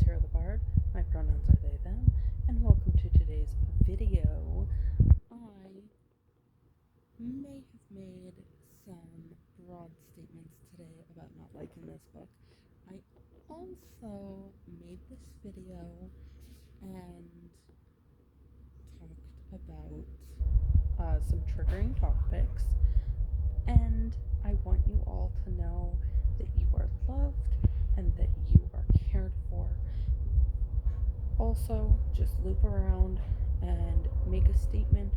Sarah the Bard. My pronouns are they, them, and welcome to today's video. I may have made some broad statements today about not liking this book. I also made this video and talked about some triggering topics, and I want you all to know that you are loved and that you are cared for. Also, just loop around and make a statement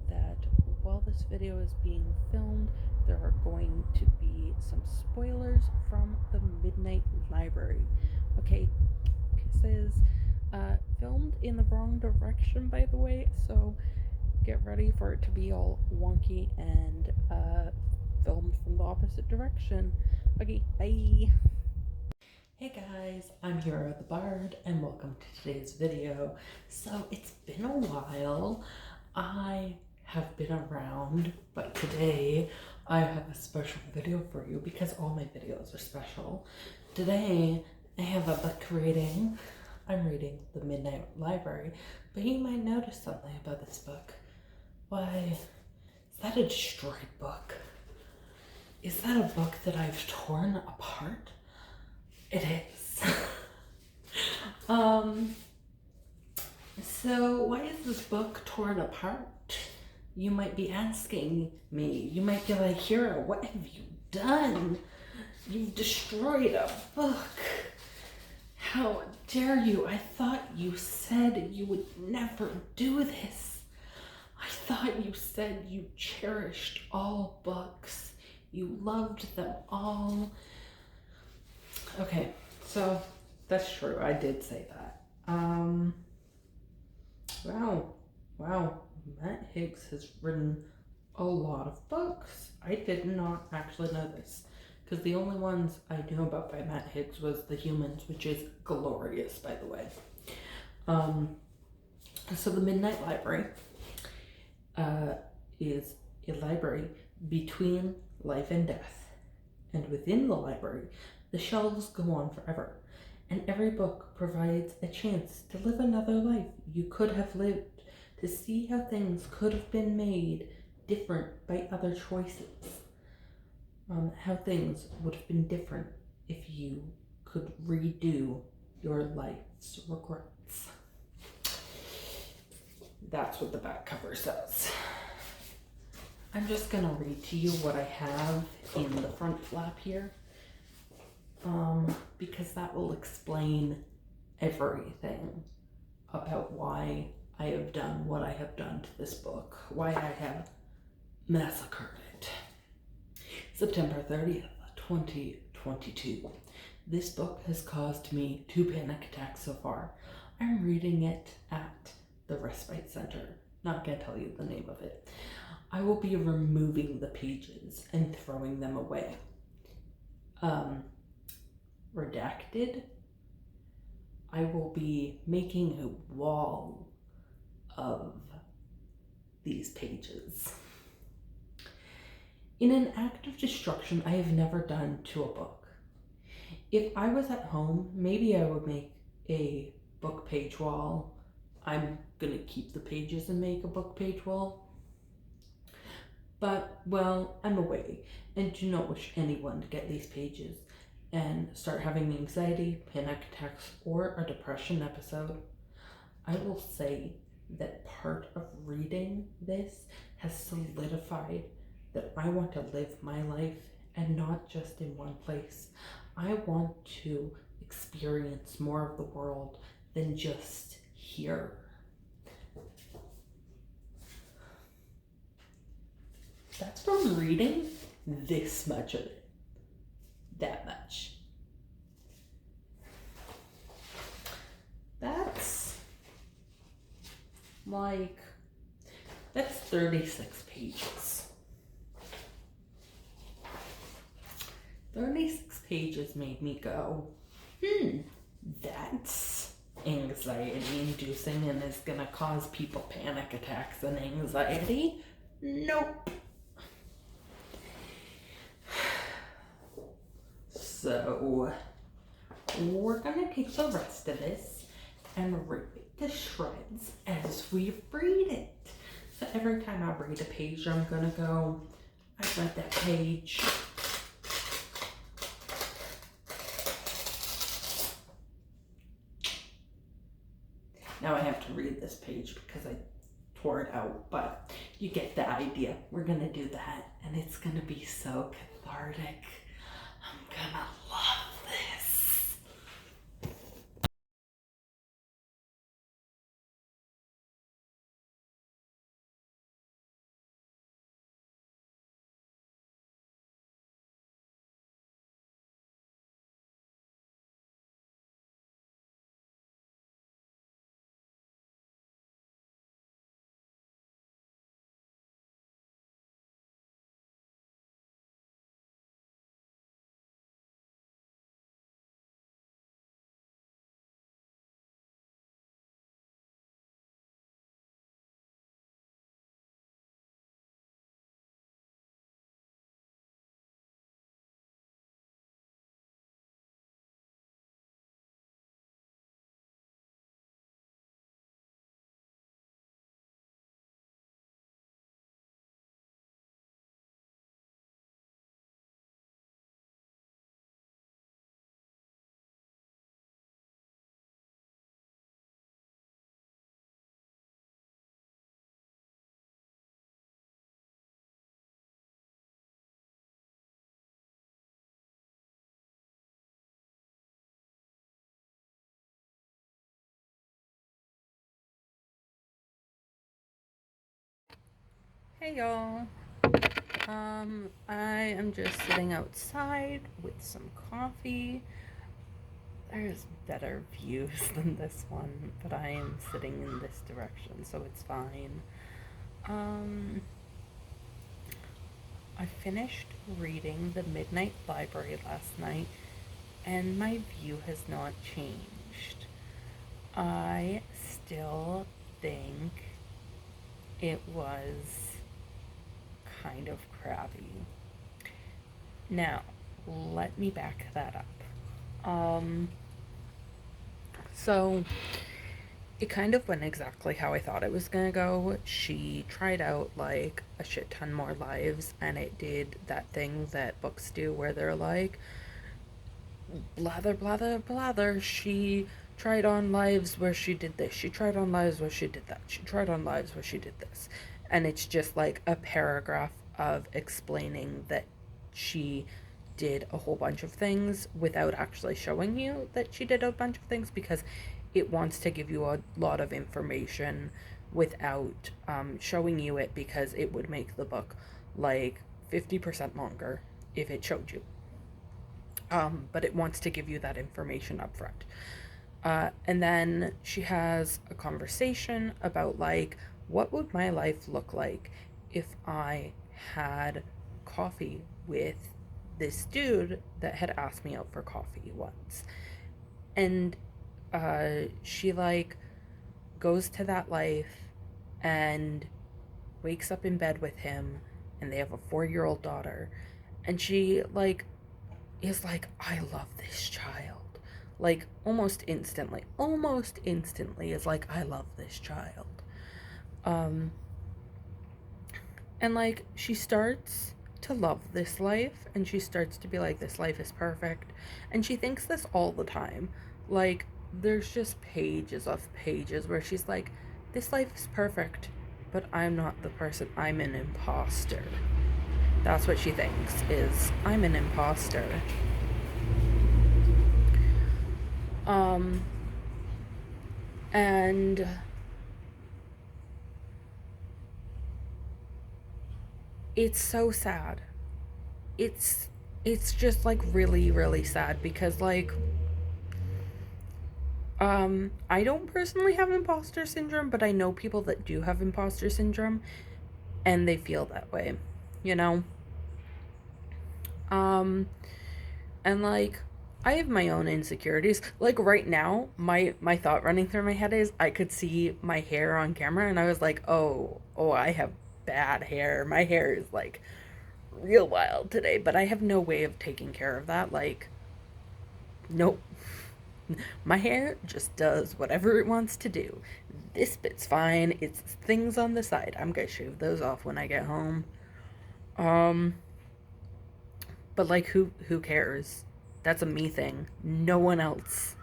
that while this video is being filmed, there are going to be some spoilers from the Midnight Library. Okay, this is filmed in the wrong direction, by the way, so get ready for it to be all wonky and filmed from the opposite direction. Okay, bye. Hey guys, I'm Hero the Bard and welcome to today's video. So it's been a while. I have been around, but today I have a special video for you because all my videos are special. Today I have a book reading. I'm reading The Midnight Library, but you might notice something about this book. Why, is that a destroyed book? Is that a book that I've torn apart? It is. So why is this book torn apart? You might be asking me. You might be like, Hero, what have you done? You've destroyed a book. How dare you? I thought you said you would never do this. I thought you said you cherished all books. You loved them all. Okay, so that's true. I did say that. Wow. Matt Haig has written a lot of books. I did not actually know this, because the only ones I knew about by Matt Haig was The Humans, which is glorious, by the way. So the Midnight Library is a library between life and death, and within the library, the shelves go on forever, and every book provides a chance to live another life you could have lived, to see how things could have been made different by other choices, how things would have been different if you could redo your life's regrets. That's what the back cover says. I'm just gonna read to you what I have in the front flap here. Because that will explain everything about why I have done what I have done to this book, why I have massacred it. September 30th, 2022. This book has caused me 2 panic attacks so far. I'm reading it at the Respite Center. Not gonna tell you the name of it. I will be removing the pages and throwing them away. Redacted. I will be making a wall of these pages. In an act of destruction I have never done to a book. If I was at home, maybe I would make a book page wall. I'm gonna keep the pages and make a book page wall. But, well, I'm away and do not wish anyone to get these pages and start having anxiety, panic attacks, or a depression episode. I will say that part of reading this has solidified that I want to live my life and not just in one place. I want to experience more of the world than just here. That's from reading this much of it. That much. That's 36 pages. 36 pages made me go, that's anxiety inducing and is gonna cause people panic attacks and anxiety. Nope. So we're gonna take the rest of this and rip it to shreds as we read it. So every time I read a page, I'm gonna go, I read that page. Now I have to read this page because I tore it out, but you get the idea. We're gonna do that, and it's gonna be so cathartic. I'm gonna love this. Hey y'all. I am just sitting outside with some coffee. There's better views than this one, but I am sitting in this direction, so it's fine. I finished reading The Midnight Library last night, and my view has not changed. I still think it was kind of crappy. Now, let me back that up. So it kind of went exactly how I thought it was gonna go. She tried out like a shit ton more lives, and it did that thing that books do where they're like, blather, blather, blather. She tried on lives where she did this. She tried on lives where she did that. She tried on lives where she did this. And it's just like a paragraph of explaining that she did a whole bunch of things without actually showing you that she did a bunch of things, because it wants to give you a lot of information without showing you it, because it would make the book like 50% longer if it showed you. But it wants to give you that information up front. And then she has a conversation about like, what would my life look like if I had coffee with this dude that had asked me out for coffee once. And she like goes to that life and wakes up in bed with him, and they have a 4-year-old daughter, and she like is like, I love this child. Like almost instantly is like, I love this child. And like she starts to love this life, and she starts to be like, this life is perfect. And she thinks this all the time. Like there's just pages of pages where she's like, this life is perfect, but I'm not the person. I'm an imposter. That's what she thinks, is I'm an imposter. And it's so sad. It's just like really, really sad, because like I don't personally have imposter syndrome, but I know people that do have imposter syndrome, and they feel that way, you know? And like I have my own insecurities. Like right now, my thought running through my head is I could see my hair on camera, and I was like, "Oh, I have bad hair. My hair is like real wild today," but I have no way of taking care of that. Like nope. My hair just does whatever it wants to do. This bit's fine. It's things on the side. I'm gonna shave those off when I get home. Um, but like, who cares? That's a me thing. No one else.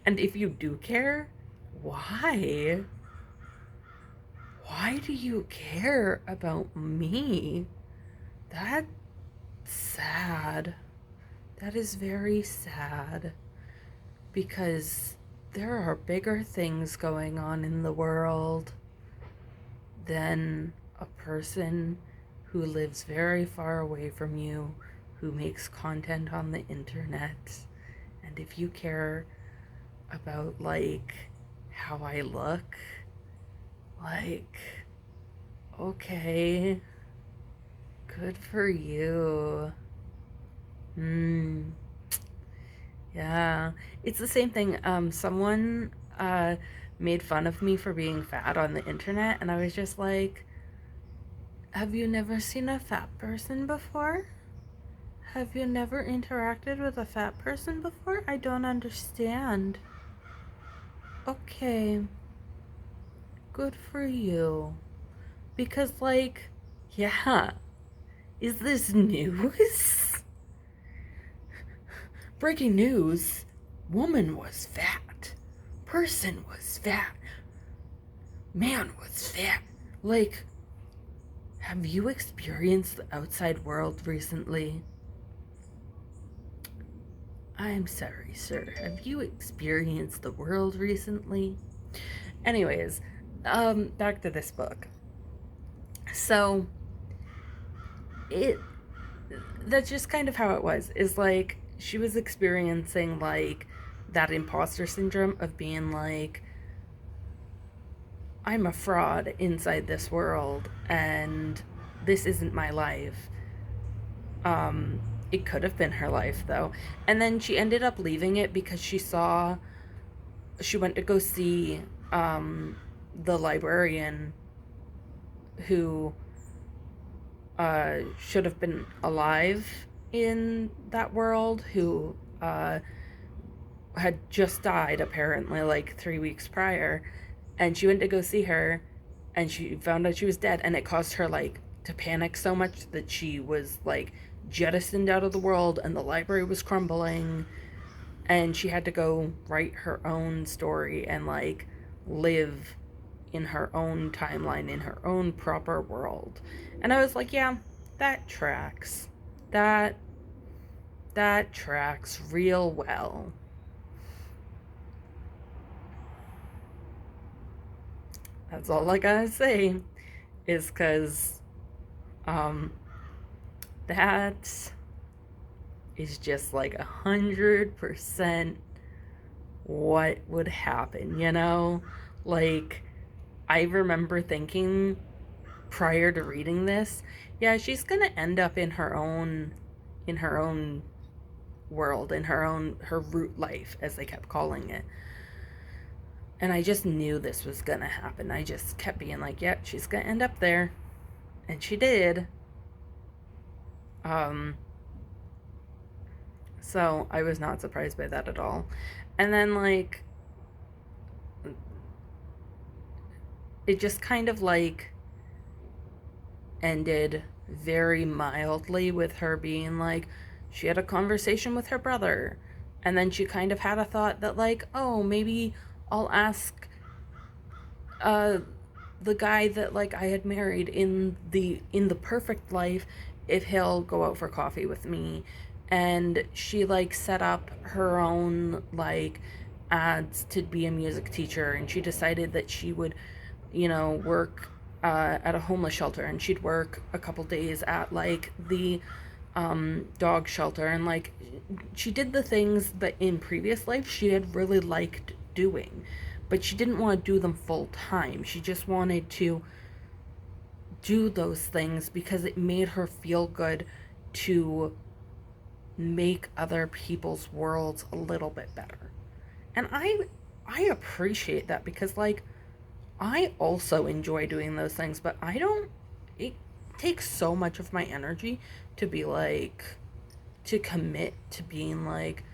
And if you do care, why? Why do you care about me? That's sad. That is very sad. Because there are bigger things going on in the world than a person who lives very far away from you, who makes content on the internet. And if you care about, like, how I look, like, okay, good for you. Yeah, it's the same thing. Someone made fun of me for being fat on the internet, and I was just like, have you never seen a fat person before? Have you never interacted with a fat person before? I don't understand. Okay, good for you. Because, like, yeah, is this news? Breaking news, woman was fat. Person was fat. Man was fat. Like, have you experienced the outside world recently? I'm sorry, sir. Have you experienced the world recently? Anyways, back to this book. So, that's just kind of how it was. Is like, she was experiencing, like, that imposter syndrome of being like, I'm a fraud inside this world, and this isn't my life. It could have been her life, though. And then she ended up leaving it because she went to go see the librarian who should have been alive in that world, who had just died, apparently, like 3 weeks prior. And she went to go see her, and she found out she was dead, and it caused her, like, to panic so much that she was, like, jettisoned out of the world, and the library was crumbling, and she had to go write her own story and, like, live in her own timeline, in her own proper world. And I was like, yeah, that tracks. That tracks real well. That's all I gotta say, is because that is just like 100% what would happen, you know? Like, I remember thinking prior to reading this, yeah, she's gonna end up in her own world, in her root life, as they kept calling it. And I just knew this was gonna happen. I just kept being like, yep, she's gonna end up there. And she did. So I was not surprised by that at all. And then, like, it just kind of, like, ended very mildly with her being like, she had a conversation with her brother, and then she kind of had a thought that, like, oh, maybe I'll ask the guy that, like, I had married in the perfect life if he'll go out for coffee with me. And she, like, set up her own, like, ads to be a music teacher, and she decided that she would, you know, work at a homeless shelter, and she'd work a couple days at, like, the dog shelter, and, like, she did the things that in previous life she had really liked doing, but she didn't want to do them full time. She just wanted to do those things because it made her feel good to make other people's worlds a little bit better. And I appreciate that, because, like, I also enjoy doing those things, but I don't, it takes so much of my energy to be like, to commit to being like,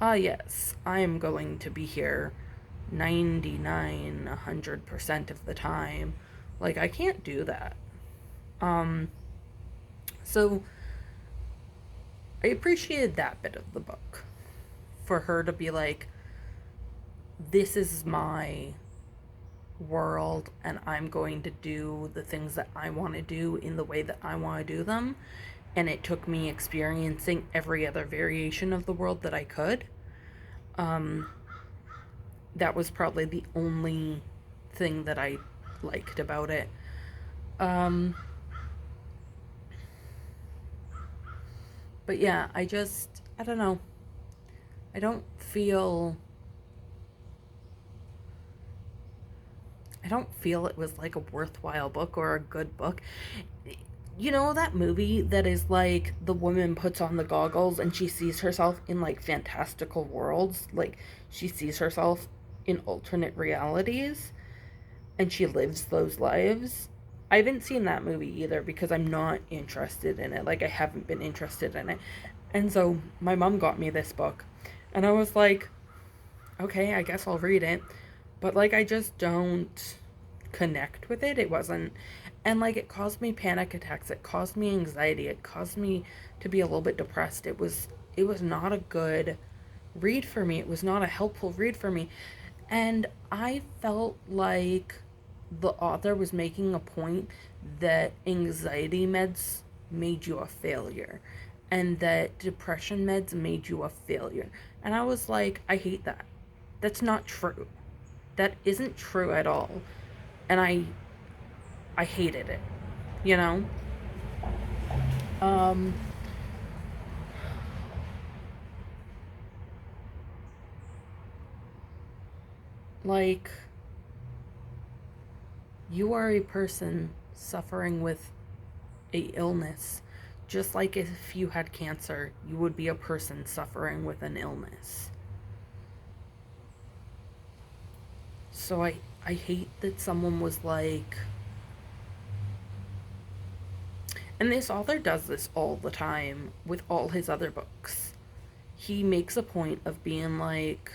Yes, I am going to be here 100% of the time. Like, I can't do that. Um, so I appreciated that bit of the book. For her to be like, this is my world and I'm going to do the things that I want to do in the way that I want to do them. And it took me experiencing every other variation of the world that I could. Um, that was probably the only thing that I liked about it. Um, but yeah, I don't know. I don't feel I don't feel it was like a worthwhile book or a good book. You know that movie that is like the woman puts on the goggles and she sees herself in like fantastical worlds? Like she sees herself in alternate realities and she lives those lives. I haven't seen that movie either because I'm not interested in it. Like, I haven't been interested in it. And so my mom got me this book. And I was like, okay, I guess I'll read it. But, like, I just don't connect with it. It wasn't. And, like, it caused me panic attacks. It caused me anxiety. It caused me to be a little bit depressed. It was not a good read for me. It was not a helpful read for me. And I felt like the author was making a point that anxiety meds made you a failure and that depression meds made you a failure. And I was like, I hate that. That's not true. That isn't true at all. And I hated it, you know? Um like you are a person suffering with a illness. Just like if you had cancer, you would be a person suffering with an illness. So I hate that someone was like, and this author does this all the time with all his other books. He makes a point of being like,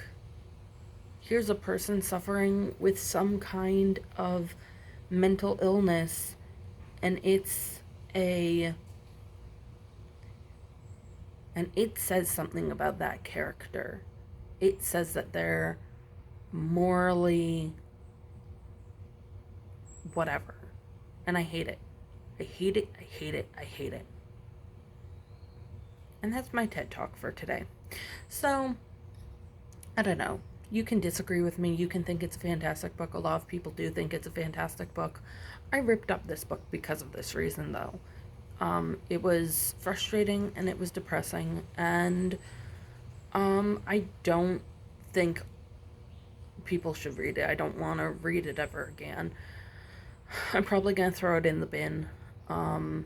here's a person suffering with some kind of mental illness, and a it says something about that character. It says that they're morally whatever. And I hate it. I hate it. I hate it. I hate it. And that's my TED Talk for today. So, I don't know. You can disagree with me. You can think it's a fantastic book. A lot of people do think it's a fantastic book. I ripped up this book because of this reason, though. It was frustrating and it was depressing, and I don't think people should read it. I don't want to read it ever again. I'm probably gonna throw it in the bin. Um,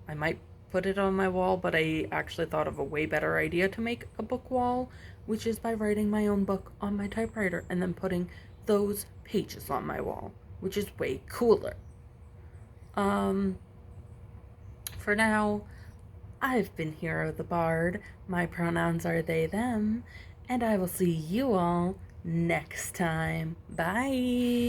I might put it on my wall, but I actually thought of a way better idea to make a book wall, which is by writing my own book on my typewriter and then putting those pages on my wall, which is way cooler. Um, for now, I've been Hero the Bard. My pronouns are they, them, and I will see you all next time. Bye.